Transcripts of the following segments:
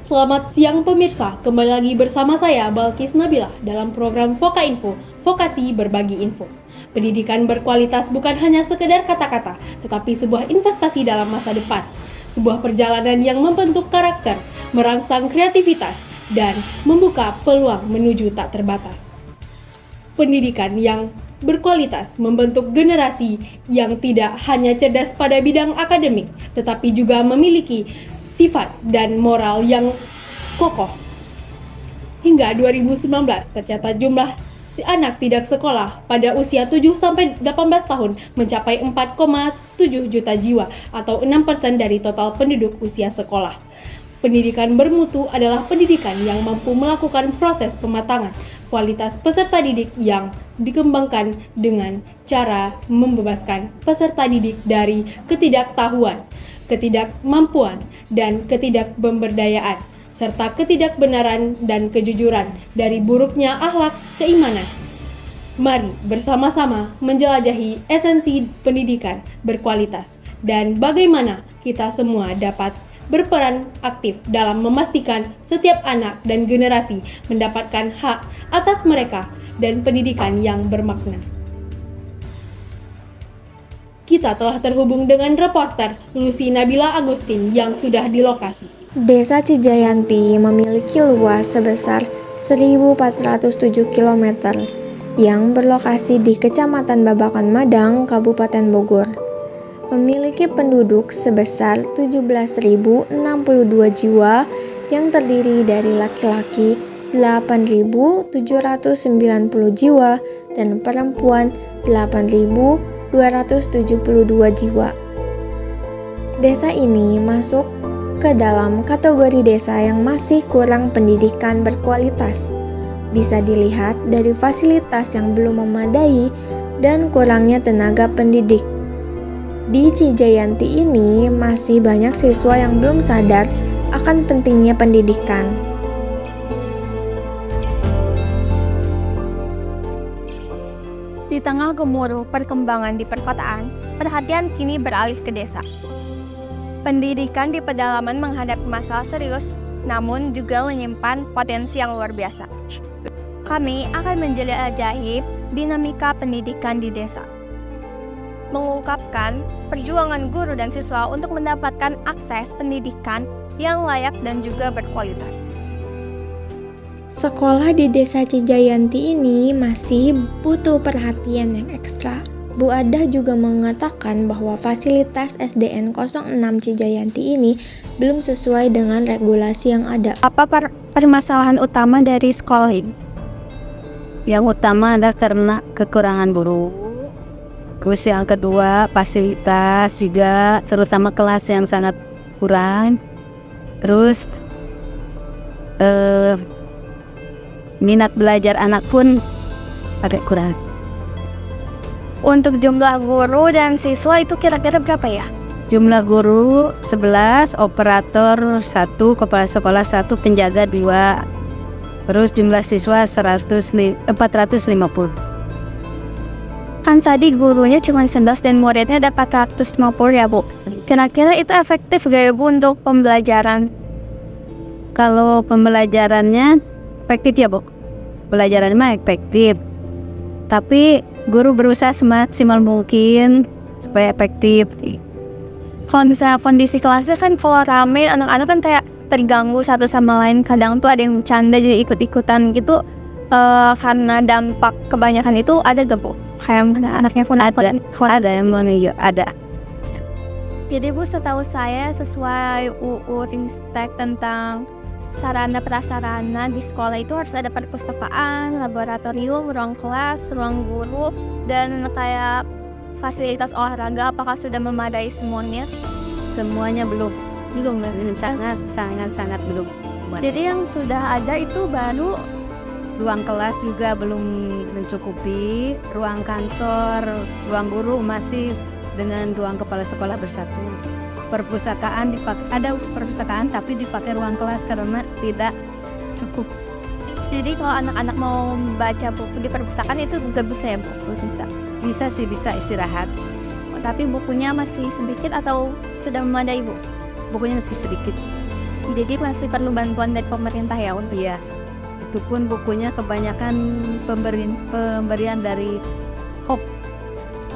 Selamat siang pemirsa, kembali lagi bersama saya Balkis Nabilah dalam program Voka Info, Vokasi Berbagi Info. Pendidikan berkualitas bukan hanya sekedar kata-kata, tetapi sebuah investasi dalam masa depan. Sebuah perjalanan yang membentuk karakter, merangsang kreativitas, dan membuka peluang menuju tak terbatas. Pendidikan yang berkualitas membentuk generasi yang tidak hanya cerdas pada bidang akademik, tetapi juga memiliki sifat dan moral yang kokoh. Hingga 2019 tercatat jumlah anak tidak sekolah pada usia 7-18 tahun mencapai 4,7 juta jiwa atau 6% dari total penduduk usia sekolah. Pendidikan bermutu adalah pendidikan yang mampu melakukan proses pematangan kualitas peserta didik yang dikembangkan dengan cara membebaskan peserta didik dari ketidaktahuan, ketidakmampuan, dan ketidakpemberdayaan, serta ketidakbenaran dan kejujuran dari buruknya akhlak keimanan. Mari bersama-sama menjelajahi esensi pendidikan berkualitas dan bagaimana kita semua dapat berperan aktif dalam memastikan setiap anak dan generasi mendapatkan hak atas mereka dan pendidikan yang bermakna. Kita telah terhubung dengan reporter Lucy Nabila Agustin yang sudah di lokasi. Desa Cijayanti memiliki luas sebesar 1.407 km yang berlokasi di Kecamatan Babakan Madang, Kabupaten Bogor. Memiliki penduduk sebesar 17.062 jiwa yang terdiri dari laki-laki 8.790 jiwa dan perempuan 8.272 jiwa. Desa ini masuk ke dalam kategori desa yang masih kurang pendidikan berkualitas. Bisa dilihat dari fasilitas yang belum memadai dan kurangnya tenaga pendidik. Di Cijayanti ini masih banyak siswa yang belum sadar akan pentingnya pendidikan. Di tengah gemuruh perkembangan di perkotaan, perhatian kini beralih ke desa. Pendidikan di pedalaman menghadapi masalah serius, namun juga menyimpan potensi yang luar biasa. Kami akan menjelajahi dinamika pendidikan di desa, mengungkapkan perjuangan guru dan siswa untuk mendapatkan akses pendidikan yang layak dan juga berkualitas. Sekolah di Desa Cijayanti ini masih butuh perhatian yang ekstra. Bu Adah juga mengatakan bahwa fasilitas SDN 06 Cijayanti ini belum sesuai dengan regulasi yang ada. Apa permasalahan utama dari sekolah ini? Yang utama adalah karena kekurangan guru. Terus yang kedua fasilitas juga, terutama kelas yang sangat kurang. Terus minat belajar anak pun agak kurang. Untuk jumlah guru dan siswa itu kira-kira berapa ya? Jumlah guru 11, operator 1, kepala sekolah 1, penjaga 2. Terus jumlah siswa 450. Kan tadi gurunya cuma 11 dan muridnya ada 450 ya Bu. Kira-kira itu efektif gak ya Bu untuk pembelajaran? Kalau pembelajarannya efektif ya Bu. Pelajarannya mah efektif. Tapi guru berusaha semaksimal mungkin supaya efektif. Kalau misalnya kondisi kelasnya kan kalau rame, anak-anak kan kayak terganggu satu sama lain. Kadang tuh ada yang bercanda jadi ikut-ikutan gitu. Karena dampak kebanyakan itu ada gak Bu? Kayak anaknya pun ada yang menunjuk, ada. Jadi Bu, setahu saya sesuai UU Ristek tentang sarana prasarana di sekolah itu harus ada perpustakaan, laboratorium, ruang kelas, ruang guru, dan kayak fasilitas olahraga. Apakah sudah memadai semuanya? Semuanya belum sangat belum. Jadi yang sudah ada itu baru ruang kelas juga belum mencukupi, ruang kantor, ruang guru masih dengan ruang kepala sekolah bersatu. Perpustakaan ada perpustakaan tapi dipakai ruang kelas karena tidak cukup. Jadi kalau anak-anak mau baca buku di perpustakaan itu juga bisa ya Bu? Bisa istirahat. Tapi bukunya masih sedikit atau sudah memadai Bu? Bukunya masih sedikit. Jadi masih perlu bantuan dari pemerintah ya untuk Iya, itu pun bukunya kebanyakan pemberian dari HOP,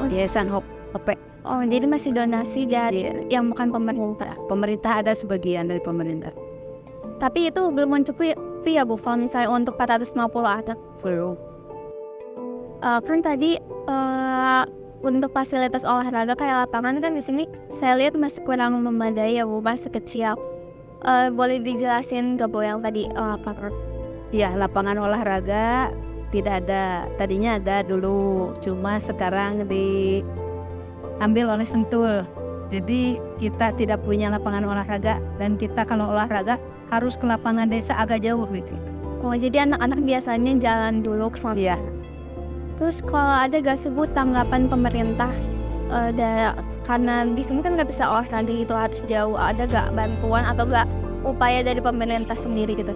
Yayasan HOP, OP. Oh, jadi masih donasi dari yang bukan pemerintah. Pemerintah ada sebagian dari pemerintah. Tapi itu belum mencukupi ya Bu, kalau misalnya untuk 450 anak. Belum. Kan tadi untuk fasilitas olahraga kayak lapangan kan di sini saya lihat masih kurang memadai ya Bu, masih kecil. Boleh dijelasin gak Bu yang tadi lapangan? Ya, lapangan olahraga tidak ada. Tadinya ada dulu, cuma sekarang diambil oleh Sentul. Jadi kita tidak punya lapangan olahraga, dan kita kalau olahraga harus ke lapangan desa agak jauh gitu. Oh, jadi anak-anak biasanya jalan dulu ke sana. Iya. Terus kalau ada gak sih Bu tanggapan pemerintah karena di sini kan nggak bisa olahraga itu harus jauh, ada gak bantuan atau gak upaya dari pemerintah sendiri gitu?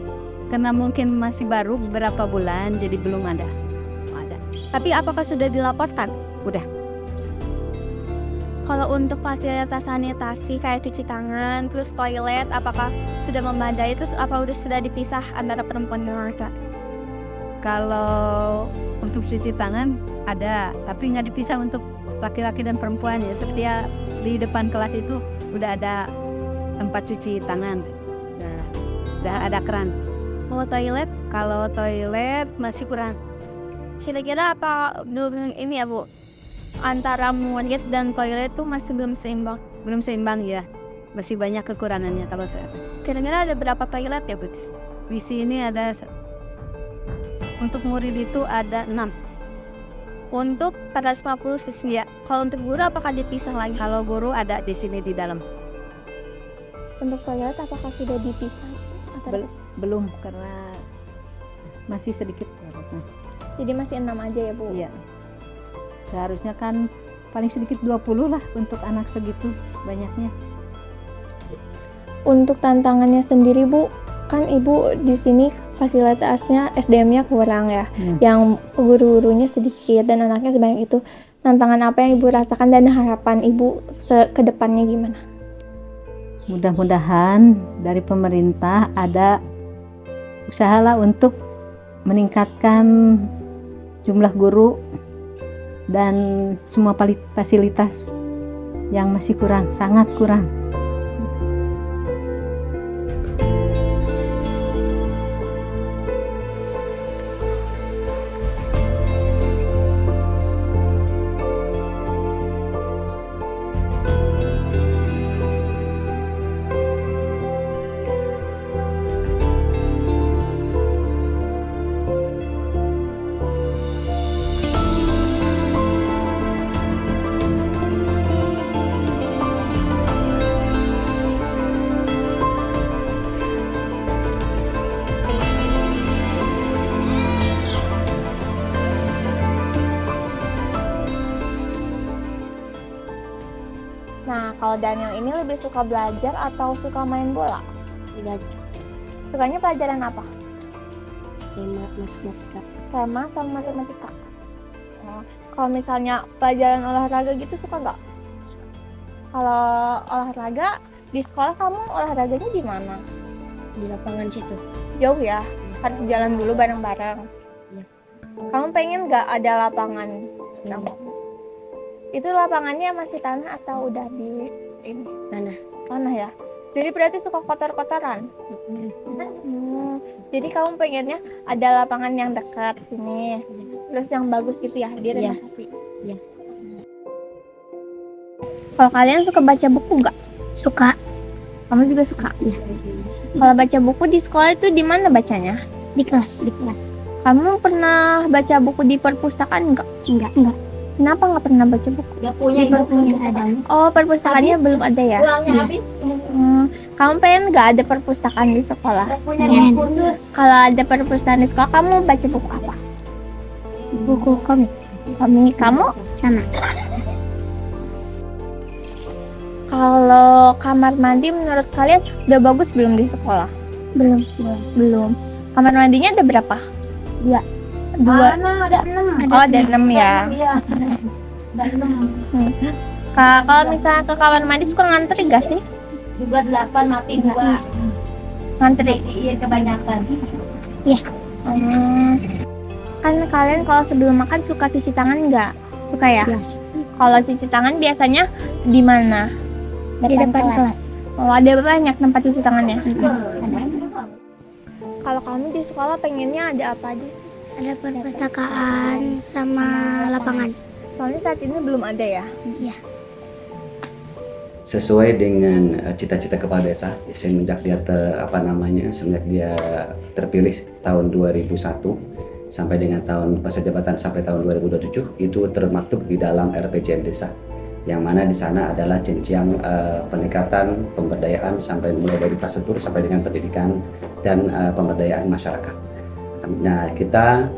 Karena mungkin masih baru beberapa bulan, jadi belum ada. Ada. Tapi apakah sudah dilaporkan? Udah. Kalau untuk fasilitas sanitasi kayak cuci tangan, terus toilet, apakah sudah memadai? Terus apa sudah dipisah antara perempuan dan laki-laki? Kalau untuk cuci tangan ada, tapi nggak dipisah untuk laki-laki dan perempuan ya. Setiap di depan kelas itu udah ada tempat cuci tangan. Nah, udah ada keran. Kalau toilet Masih kurang. kira-kira apa belum ini ya Bu? Antara murid dan toilet tuh masih belum seimbang. Belum seimbang ya. Masih banyak kekurangannya kalau saya. Kira-kira ada berapa toilet ya Bu? Di sini ada untuk murid itu ada 6. Untuk 450 siswa. Ya. Kalau untuk guru apakah dipisah lagi? Kalau guru ada di sini di dalam. Untuk toilet apakah sudah dipisah? Atau Belum, karena masih sedikit toiletnya. jadi masih 6 aja ya Bu? Iya. Seharusnya kan paling sedikit 20 lah untuk anak segitu banyaknya. Untuk tantangannya sendiri Bu, kan Ibu di sini fasilitasnya SDM-nya kurang ya, yang guru-gurunya sedikit dan anaknya sebanyak itu. Tantangan apa yang Ibu rasakan dan harapan Ibu ke depannya gimana? Mudah-mudahan dari pemerintah ada usahalah untuk meningkatkan jumlah guru dan semua fasilitas yang masih kurang, sangat kurang. Nah, kalau Daniel ini lebih suka belajar atau suka main bola? Belajar Sukanya pelajaran apa? matematika. Tema sama matematika. Kalau misalnya pelajaran olahraga gitu suka nggak? Kalau olahraga di sekolah kamu olahraganya di mana? Di lapangan situ. Jauh ya? Harus jalan dulu bareng-bareng. Iya. Kamu pengen nggak ada lapangan? Iya. Itu lapangannya masih tanah atau udah di ini? Tanah. Tanah ya. Jadi berarti suka kotor-kotoran. Jadi kamu pengennya ada lapangan yang dekat sini, terus yang bagus gitu ya, direnovasi. Iya. Kalau kalian suka baca buku nggak? Suka. Kamu juga suka? Iya. Kalau baca buku di sekolah itu di mana bacanya? Di kelas. Kamu pernah baca buku di perpustakaan nggak? Enggak. Kenapa nggak pernah baca buku? Enggak punya bukunya ada. Oh, perpustakaannya belum ada ya? Uangnya habis. Kamu pengen nggak ada perpustakaan di sekolah? Punya khusus. Kalau ada perpustakaan di sekolah, kamu baca buku apa? Buku komik. Komik. Kamu? Sama. Kalau kamar mandi menurut kalian udah bagus belum di sekolah? Belum. Kamar mandinya ada berapa? 2. Ada 6. Oh, ada 6 ya. Iya. Ada 6. Kalau misalnya ke kamar mandi suka ngantri gak sih? Juga 8 mati 2. Ngantri. Iya kebanyakan. Kan kalian kalau sebelum makan suka cuci tangan nggak? Suka ya? Ya, Kalau cuci tangan biasanya di mana? di depan kelas. Oh, ada banyak tempat cuci tangannya. Ada. Kalau kamu di sekolah pengennya ada apa aja sih? Ada perpustakaan sama lapangan. Soalnya saat ini belum ada ya. Iya. Sesuai dengan cita-cita kepala desa semenjak dia semenjak dia terpilih tahun 2001 sampai dengan tahun masa jabatan sampai tahun 2027 itu termaktub di dalam RPJM desa, yang mana di sana adalah jenjang peningkatan pemberdayaan sampai mulai dari infrastruktur sampai dengan pendidikan dan pemberdayaan masyarakat. Nah, kita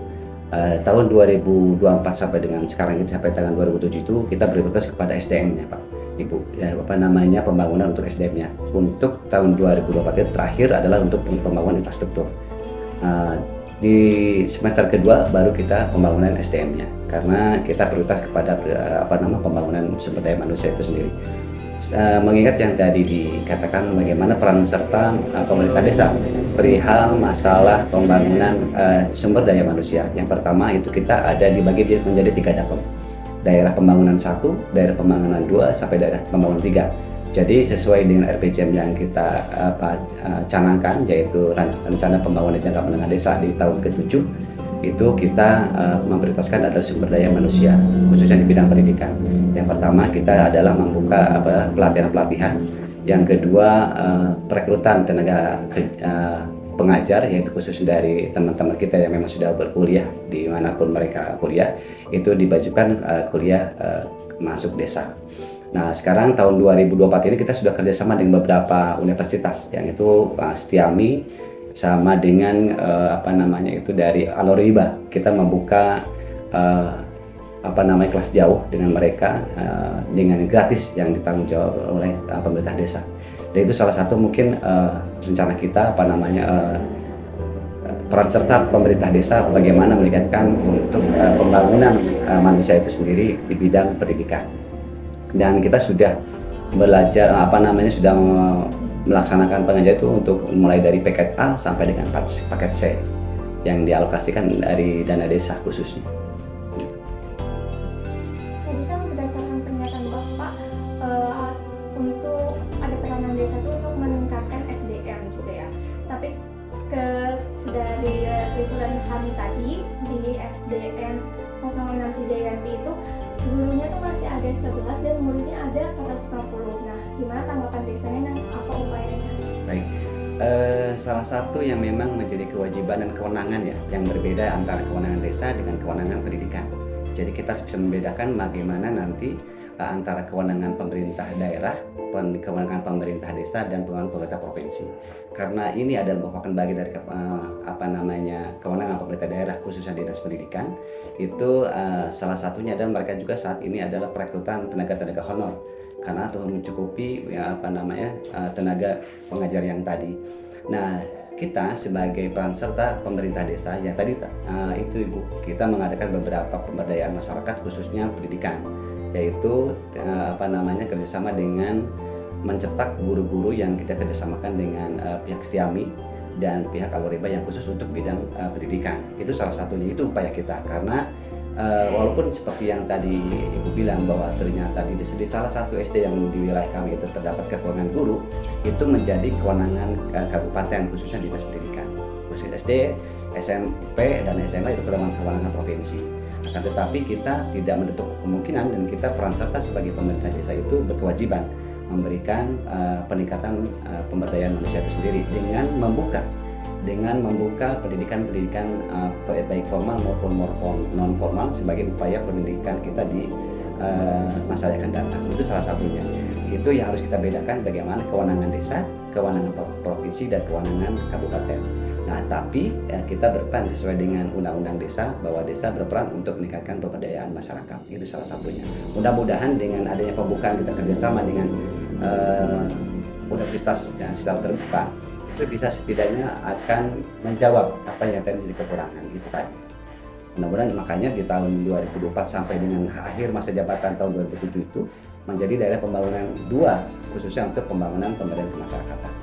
tahun 2024 sampai dengan sekarang ini sampai tahun 2007 itu kita prioritas kepada SDM-nya, Pak, Ibu. Pembangunan untuk SDM-nya. Untuk tahun 2024 itu terakhir adalah untuk pembangunan infrastruktur. Di semester kedua baru kita pembangunan SDM-nya, karena kita prioritas kepada pembangunan sumber daya manusia itu sendiri. Mengingat yang tadi dikatakan bagaimana peran serta pemerintah desa perihal masalah pembangunan sumber daya manusia. Yang pertama itu kita ada dibagi menjadi 3 daerah. Daerah pembangunan 1, daerah pembangunan 2, sampai daerah pembangunan 3. Jadi sesuai dengan RPJM yang kita canangkan, yaitu rencana pembangunan jangka menengah desa di tahun ke-7, itu kita memprioritaskan adalah sumber daya manusia, khususnya di bidang pendidikan. Yang pertama kita adalah membuka pelatihan-pelatihan. Yang kedua perekrutan tenaga pengajar, yaitu khusus dari teman-teman kita yang memang sudah berkuliah dimanapun mereka kuliah, itu diwajibkan kuliah masuk desa. Nah, sekarang tahun 2024 ini kita sudah kerjasama dengan beberapa universitas, yang itu Setiami sama dengan dari Aloriba. Kita membuka kelas jauh dengan mereka dengan gratis yang ditanggung jawab oleh pemerintah desa. Dan itu salah satu mungkin rencana kita peran serta pemerintah desa bagaimana meningkatkan untuk pembangunan manusia itu sendiri di bidang pendidikan. Dan kita sudah belajar sudah melaksanakan pengajaran itu untuk mulai dari paket A sampai dengan paket C yang dialokasikan dari dana desa khususnya. Tadi kan berdasarkan pernyataan Bapak untuk ada peranan desa itu untuk meningkatkan SDM juga ya. Tapi dari lingkungan kami tadi di SDN 06 Cijayanti itu gurunya tuh masih ada 11 dan muridnya ada 450. Nah, gimana tanggapan desanya dan apa upayanya? Baik, salah satu yang memang menjadi kewajiban dan kewenangan ya, yang berbeda antara kewenangan desa dengan kewenangan pendidikan. Jadi kita bisa membedakan bagaimana nanti antara kewenangan pemerintah daerah, kewenangan pemerintah desa dan pemerintah provinsi. Karena ini adalah merupakan bagian dari kewenangan pemerintah daerah khususnya dinas pendidikan. Itu salah satunya adalah mereka juga saat ini adalah perekrutan tenaga-tenaga honor karena untuk mencukupi tenaga pengajar yang tadi. Nah, kita sebagai peran serta pemerintah desa ya tadi itu Ibu, kita mengadakan beberapa pemberdayaan masyarakat khususnya pendidikan, yaitu kerjasama dengan mencetak guru-guru yang kita kerjasamakan dengan pihak Setiami dan pihak Aloriba yang khusus untuk bidang pendidikan. Itu salah satunya, itu upaya kita, karena walaupun seperti yang tadi Ibu bilang bahwa ternyata di salah satu SD yang di wilayah kami itu terdapat kekurangan guru, itu menjadi kewenangan kabupaten khususnya dinas pendidikan. Khusus SD, SMP dan SMA itu kewenangan provinsi. Akan tetapi kita tidak menutup kemungkinan dan kita peran serta sebagai pemerintah desa itu berkewajiban memberikan peningkatan pemberdayaan manusia itu sendiri dengan membuka pendidikan baik formal maupun non formal sebagai upaya pendidikan kita di masa yang akan datang. Itu salah satunya. Itu yang harus kita bedakan, bagaimana kewenangan desa, kewenangan provinsi dan kewenangan kabupaten. Nah, tapi kita berperan sesuai dengan undang-undang desa, bahwa desa berperan untuk meningkatkan pemberdayaan masyarakat. Itu salah satunya. Mudah-mudahan dengan adanya pembukaan kita kerjasama dengan universitas yang secara terbuka, itu bisa setidaknya akan menjawab apa yang tadi jadi kekurangan gitu kan. Mudah-mudahan makanya di tahun 2024 sampai dengan akhir masa jabatan tahun 2007 itu menjadi daerah pembangunan 2 khususnya untuk pembangunan pemberdayaan kemasyarakatan.